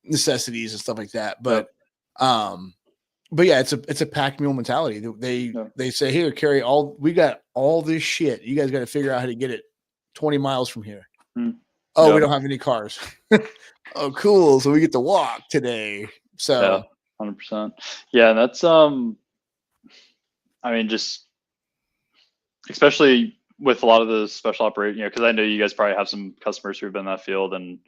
necessities and stuff like that. But yeah, it's a pack mule mentality. They say, here, we got all this shit. You guys got to figure out how to get it 20 miles from here. Oh, we don't have any cars. Oh, cool. So we get to walk today. So 100%. Yeah, that's I mean, just especially with a lot of the special operation, because I know you guys probably have some customers who have been in that field, and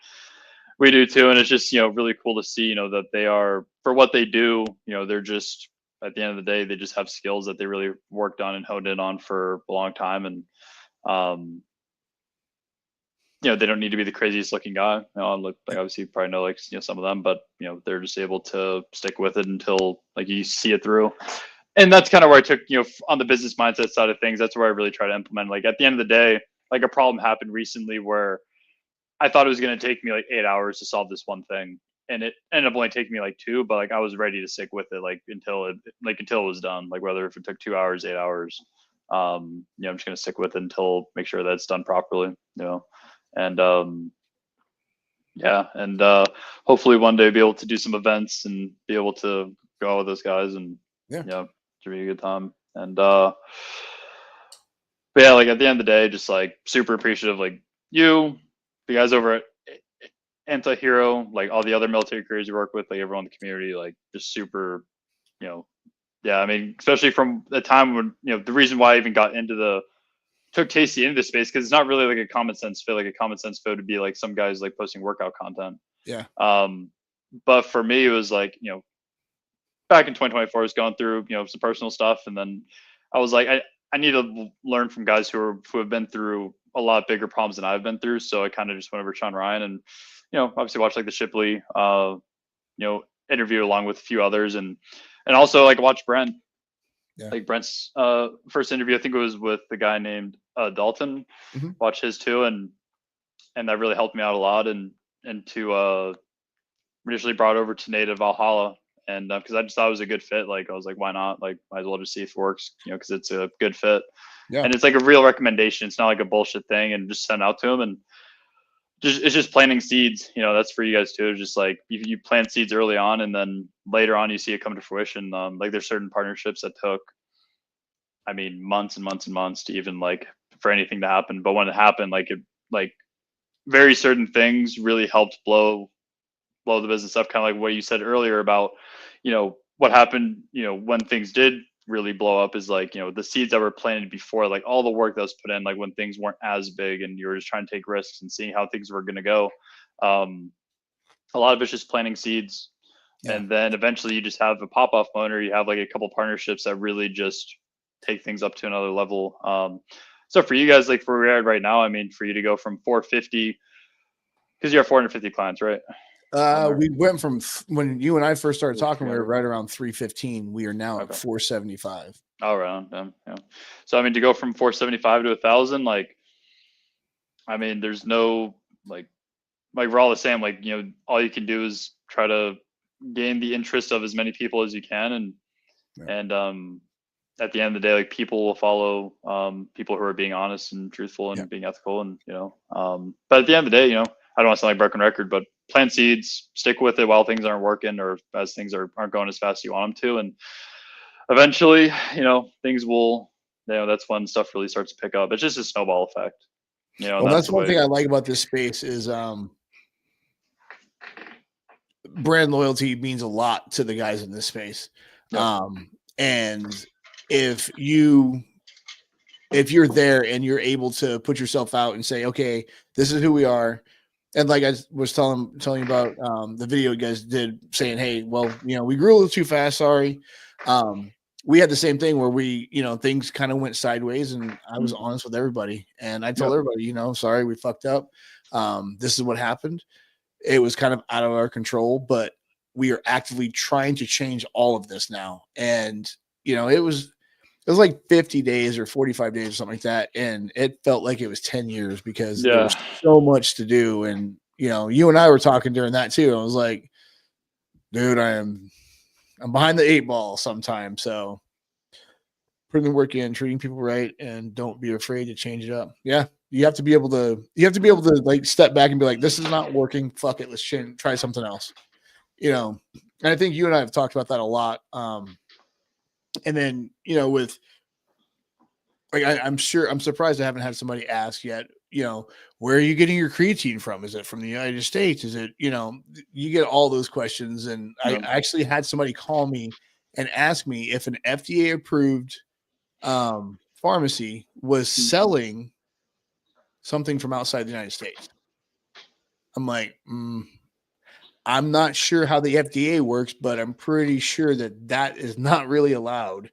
we do too. And it's just really cool to see that they are, for what they do, they're just, at the end of the day, they just have skills that they really worked on and honed in on for a long time. And they don't need to be the craziest looking guy. Look, like, obviously you probably know some of them, but they're just able to stick with it until like you see it through. And that's kind of where I took, on the business mindset side of things, that's where I really try to implement. Like at the end of the day, like a problem happened recently where I thought it was going to take me like 8 hours to solve this one thing, and it ended up only taking me like 2. But like I was ready to stick with it, like until it was done. Like whether if it took 2 hours, 8 hours, I'm just going to stick with it until make sure that it's done properly. And yeah, and hopefully one day be able to do some events and be able to go out with those guys, and to be a good time. And but yeah, like at the end of the day, just like super appreciative, like the guys over at Anti-Hero, like all the other military careers you work with, like everyone in the community, like just super, yeah, I mean, especially from the time when, the reason why I even took Tasty into this space, because it's not really like a common sense fit. Like a common sense fit would be like some guys like posting workout content. Yeah. But for me, it was like, back in 2024, I was going through, some personal stuff. And then I was like, I need to learn from guys who have been through a lot bigger problems than I've been through. So I kind of just went over to Sean Ryan and, obviously watched like the Shipley, interview along with a few others, and also like watch Brent. Yeah. Like Brent's first interview, I think it was with the guy named Dalton. Watch his too, and that really helped me out a lot. And to initially brought over to Native Valhalla, and because I just thought it was a good fit. Like I was like, why not? Like might as well just see if it works, because it's a good fit. Yeah. And it's like a real recommendation. It's not like a bullshit thing, and just send out to him. And it's just planting seeds. That's for you guys too. Just like you plant seeds early on, and then later on you see it come to fruition. Like there's certain partnerships that took, I mean, months and months and months to even like for anything to happen. But when it happened, like very certain things really helped blow the business up. Kind of like what you said earlier about, what happened, when things did really blow up is like, the seeds that were planted before, like all the work that was put in, like when things weren't as big and you were just trying to take risks and seeing how things were going to go. A lot of it's just planting seeds. Yeah. And then eventually you just have a pop-off moment, or you have like a couple partnerships that really just take things up to another level. So for you guys, like for where we're at right now, I mean, for you to go from 450, because you have 450 clients, right? We went from when you and I first started talking, we were right around 315. We are now at 475. All around, yeah. So I mean, to go from 475 to 1,000, like, I mean, there's no like we're all the same. Like, all you can do is try to gain the interest of as many people as you can, and at the end of the day, like people will follow people who are being honest and truthful and being ethical, and but at the end of the day, I don't want to sound like broken record, but plant seeds, stick with it while things aren't working, or as things aren't going as fast as you want them to. And eventually, things will, that's when stuff really starts to pick up. It's just a snowball effect. Well, that's one thing I like about this space is brand loyalty means a lot to the guys in this space. And if you're there and you're able to put yourself out and say, okay, this is who we are. And like I was telling you about the video you guys did saying, hey, well, we grew a little too fast. Sorry. we had the same thing where we, things kind of went sideways, and I was Mm. honest with everybody, and I told Yep. everybody, sorry, we fucked up. This is what happened. It was kind of out of our control, but we are actively trying to change all of this now. And it was like 50 days or 45 days or something like that, and it felt like it was 10 years because there was Yeah. so much to do. And you and I were talking during that too. I was like, dude, I'm behind the 8 ball sometimes. So putting the work in, treating people right, and don't be afraid to change it up. Yeah. You have to be able to like step back and be like, this is not working. Fuck it. Let's try something else. And I think you and I have talked about that a lot. And then, with like, I'm surprised I haven't had somebody ask yet, where are you getting your creatine from? Is it from the United States? Is it, you get all those questions. And I Yep. actually had somebody call me and ask me if an FDA approved pharmacy was Mm. selling something from outside the United States. I'm like, I'm not sure how the FDA works, but I'm pretty sure that is not really allowed.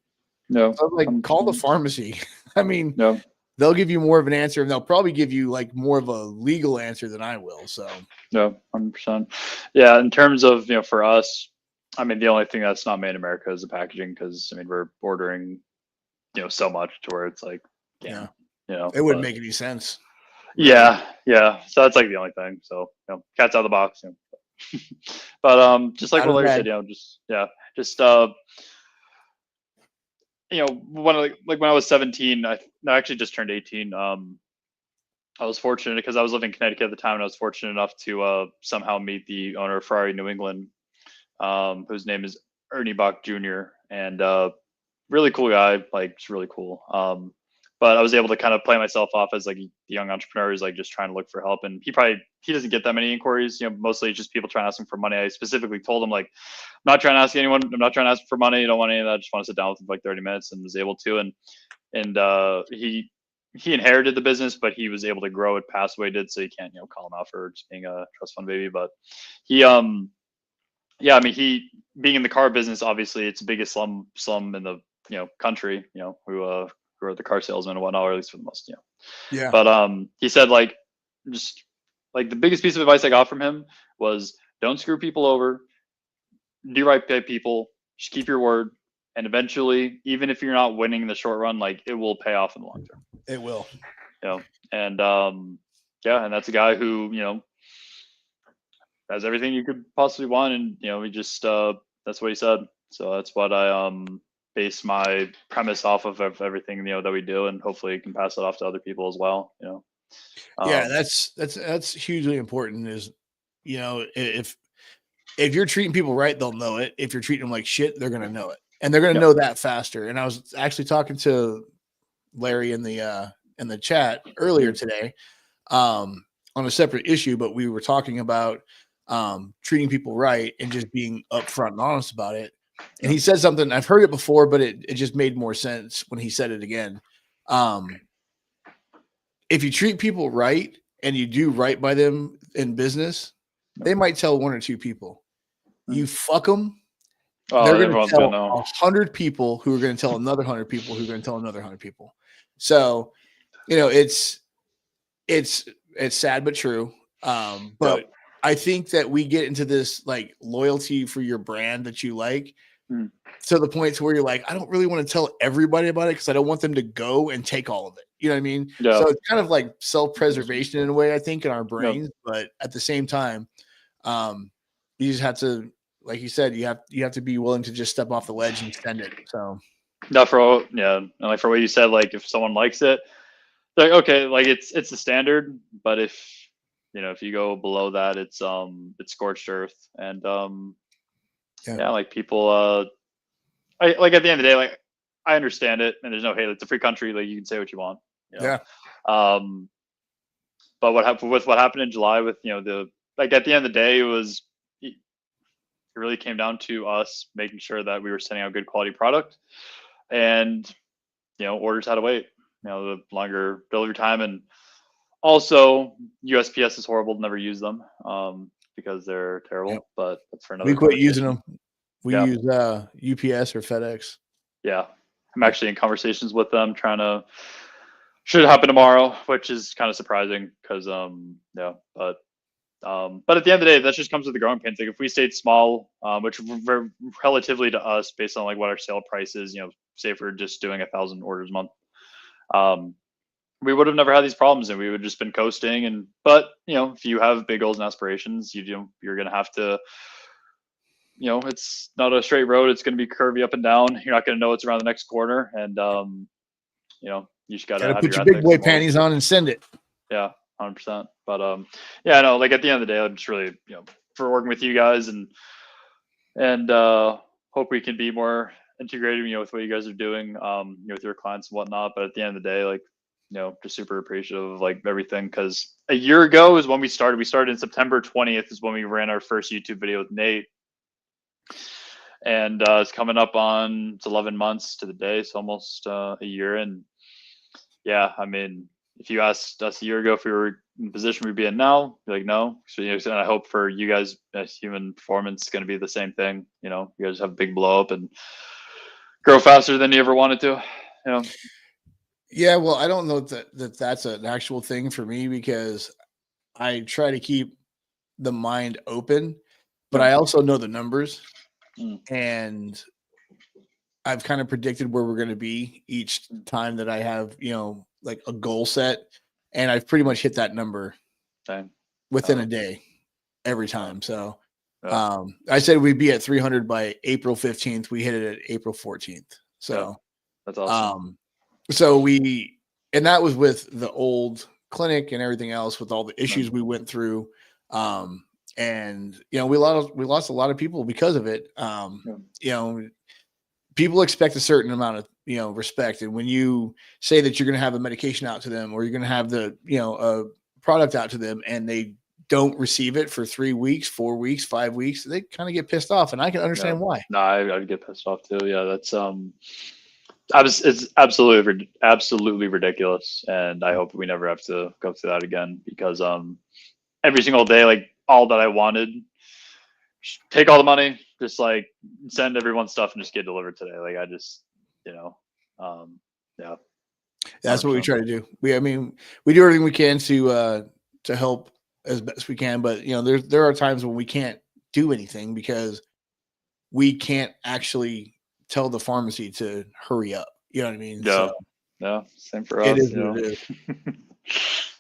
No. So I'm like, call the 100%. pharmacy. I mean, No. they'll give you more of an answer, and they'll probably give you like more of a legal answer than I will. So No. 100%. Yeah. In terms of for us, I mean, the only thing that's not made in America is the packaging, because I mean we're ordering so much to where it's like, yeah, damn, it wouldn't but make any sense, really. yeah. So that's like the only thing. So cat's out of the box. But just like Out what of the Larry bag. said, just when like when I was 17, I actually just turned 18. I was fortunate because I was living in Connecticut at the time, and I was fortunate enough to somehow meet the owner of Ferrari New England, whose name is Ernie Bach Jr. And really cool guy, like just really cool. But I was able to kind of play myself off as like a young entrepreneur who's like just trying to look for help. And he doesn't get that many inquiries. Mostly it's just people trying to ask him for money. I specifically told him like, I'm not trying to ask anyone. I'm not trying to ask for money. I don't want any of that. I just want to sit down with him for like 30 minutes, and was able to. And he inherited the business, but he was able to grow it past the way he did. So you can't call him out for just being a trust fund baby. But he yeah, I mean, he being in the car business, obviously, it's the biggest slum in the country. Who are the car salesmen and whatnot, or at least for the most. Yeah. But he said like, just like the biggest piece of advice I got from him was don't screw people over, do right by people, just keep your word, and eventually, even if you're not winning in the short run, like it will pay off in the long term. It will. And yeah, and that's a guy who has everything you could possibly want, and he just that's what he said. So that's what I base my premise off of everything that we do, and hopefully can pass it off to other people as well. Yeah, Um, that's hugely important. Is if you're treating people right, they'll know it. If you're treating them like shit, they're gonna know it, and they're gonna yeah, know that faster. And I was actually talking to Larry in the chat earlier today, on a separate issue, but we were talking about treating people right and just being upfront and honest about it. And yeah, he said something, I've heard it before, but it just made more sense when he said it again. Um, if you treat people right and you do right by them in business, yeah. they might tell one or two people. You Mm. fuck them, Oh, they're going to everyone's gonna tell know. 100 people who are going to tell another 100 people who are going to tell another 100 people. So, it's it's sad but true. Yep. But I think that we get into this like loyalty for your brand that you like, Mm. to the point to where you're like, I don't really want to tell everybody about it because I don't want them to go and take all of it. You know what I mean? Yeah. So it's kind of like self-preservation in a way, I think, in our Yep. brains. But at the same time, um, you just have to, like you said, you have to be willing to just step off the ledge and send it. So Not for and like for what you said, like if someone likes it, like okay, like it's the standard, but if you go below that, it's scorched earth. And yeah, yeah, like people I like at the end of the day, like I understand it, and there's no hate. It's a free country, like you can say what you want, you yeah, know. But what happened with what happened in July with the like at the end of the day, it really came down to us making sure that we were sending out good quality product, and orders had to wait. The longer delivery time, and also USPS is horrible. Never use them because they're yeah. terrible. But that's for We another quit using conversation. them. We Yeah. use UPS or FedEx. Yeah, I'm actually in conversations with them, trying to should happen tomorrow, which is kind of surprising because yeah, but at the end of the day, that just comes with the growing pains. Like if we stayed small, which relatively to us, based on like what our sale price is, say if we're just doing 1,000 orders a month, um, we would have never had these problems, and we would just been coasting. And but if you have big goals and aspirations, you're gonna have to. It's not a straight road. It's going to be curvy up and down. You're not going to know what's around the next corner, and you just got Got to to have put your your big ethics boy and morals. panties on and send it. Yeah, 100%. But yeah, no, like at the end of the day, I'm just really, for working with you guys and hope we can be more integrated, with what you guys are doing, with your clients and whatnot. But at the end of the day, like, just super appreciative of like everything. Because a year ago is when we started. We started in September 20th is when we ran our first YouTube video with Nate. And it's coming up on, it's 11 months to the day, so almost a year. And yeah, I mean, if you asked us a year ago if we were in the position we'd be in now, be like, no. So, and I hope for you guys, as Human Performance, is going to be the same thing. You guys have a big blow up and grow faster than you ever wanted to. Yeah, well, I don't know that's an actual thing for me because I try to keep the mind open, but I also know the numbers, and I've kind of predicted where we're going to be each time that I have, like a goal set, and I've pretty much hit that number within a day every time. So I said we'd be at 300 by April 15th. We hit it at April 14th. So that's awesome. And that was with the old clinic and everything else, with all the issues we went through. And we lost a lot of people because of it. People expect a certain amount of respect, and when you say that you're going to have a medication out to them, or you're going to have the a product out to them, and they don't receive it for 3 weeks, 4 weeks, 5 weeks, they kind of get pissed off, and I can understand why. No, I'd get pissed off too. Yeah, that's it's absolutely ridiculous, and I hope we never have to go through that again, because every single day, like, all that I wanted, take all the money, just like send everyone's stuff and just get delivered today. Like, I just, yeah. That's 100%. What we try to do. We do everything we can to help as best we can, but there are times when we can't do anything because we can't actually tell the pharmacy to hurry up. You know what I mean? Yeah. So, yeah. Same for us. It is what it is.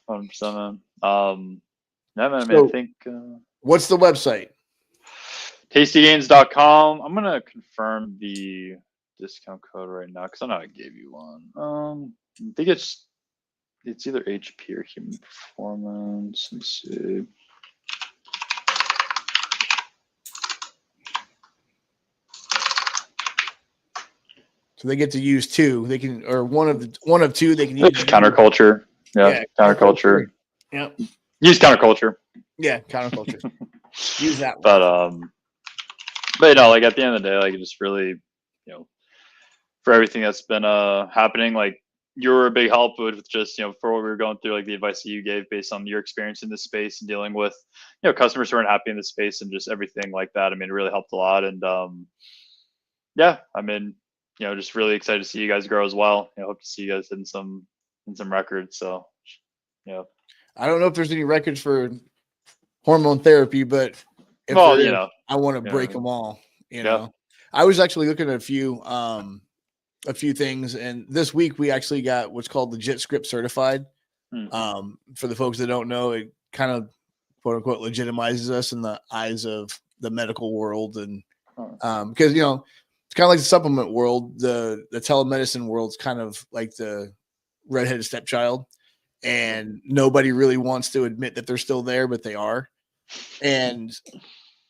100%, man. Yeah, man. So, I think. What's the website? tastygains.com. I'm gonna confirm the discount code right now because I know I gave you one. I think it's either HP or Human Performance. Let's see. So they get to use two. They can, or one of two. They can use counterculture. Yeah, counterculture. Yep. Use counterculture. Yeah, counterculture. Use that one. But like at the end of the day, like, just really, for everything that's been happening, like, you were a big help with just, for what we were going through, like the advice that you gave based on your experience in this space and dealing with, customers who aren't happy in this space and just everything like that. I mean, it really helped a lot. And yeah, I mean, just really excited to see you guys grow as well. I hope to see you guys in some records. So, I don't know if there's any records for hormone therapy, but if I want to break them all. I was actually looking at a few things, and this week we actually got what's called legit script certified. For the folks that don't know, it kind of quote unquote legitimizes us in the eyes of the medical world, and because it's kind of like the supplement world, the telemedicine world's kind of like the redheaded stepchild, and nobody really wants to admit that they're still there, but they are. And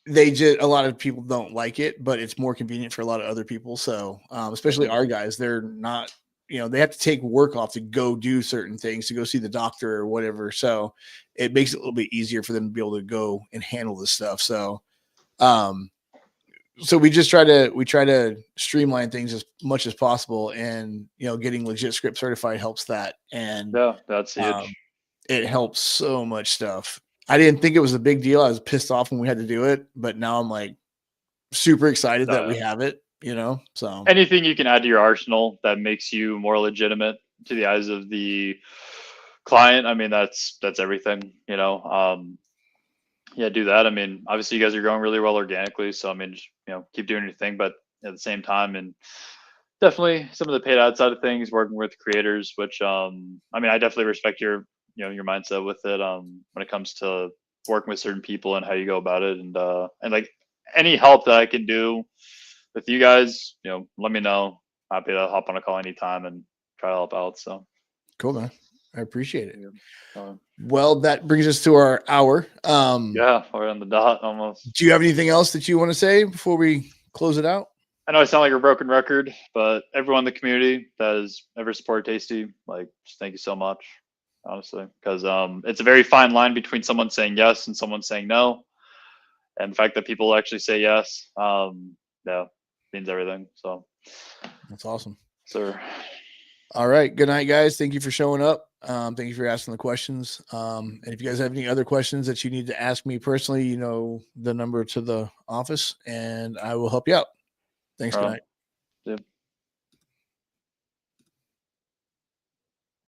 a lot of people don't like it, but it's more convenient for a lot of other people. So, especially our guys, they're not, they have to take work off to go do certain things, to go see the doctor or whatever. So it makes it a little bit easier for them to be able to go and handle this stuff. So, so we try to streamline things as much as possible, and getting legit script certified helps that. And yeah, that's huge. It helps so much stuff. I didn't think it was a big deal. I was pissed off when we had to do it, but now I'm like super excited that we have it. you know, so anything you can add to your arsenal that makes you more legitimate to the eyes of the client. I mean, that's everything, you know. Yeah, do that. I mean, obviously you guys are growing really well organically, so I mean, just, you know, keep doing your thing, but at the same time, and definitely some of the paid ad side of things, working with creators, which I mean, I definitely respect your, you know, your mindset with it when it comes to working with certain people and how you go about it, and like any help that I can do with you guys, you know, let me know. Happy to hop on a call anytime and try to help out. So cool, man. I appreciate it. yeah. Well, that brings us to our hour. Yeah, we're on the dot almost. Do you have anything else that you want to say before we close it out? I know I sound like a broken record, but everyone in the community that has ever supported Tasty, like, just thank you so much, honestly, because it's a very fine line between someone saying yes and someone saying no, and the fact that people actually say yes, yeah, means everything. So That's awesome. sir. All right. Good night, guys. Thank you for showing up. Thank you for asking the questions. And if you guys have any other questions that you need to ask me personally, you know the number to the office, and I will help you out. Thanks. Good night.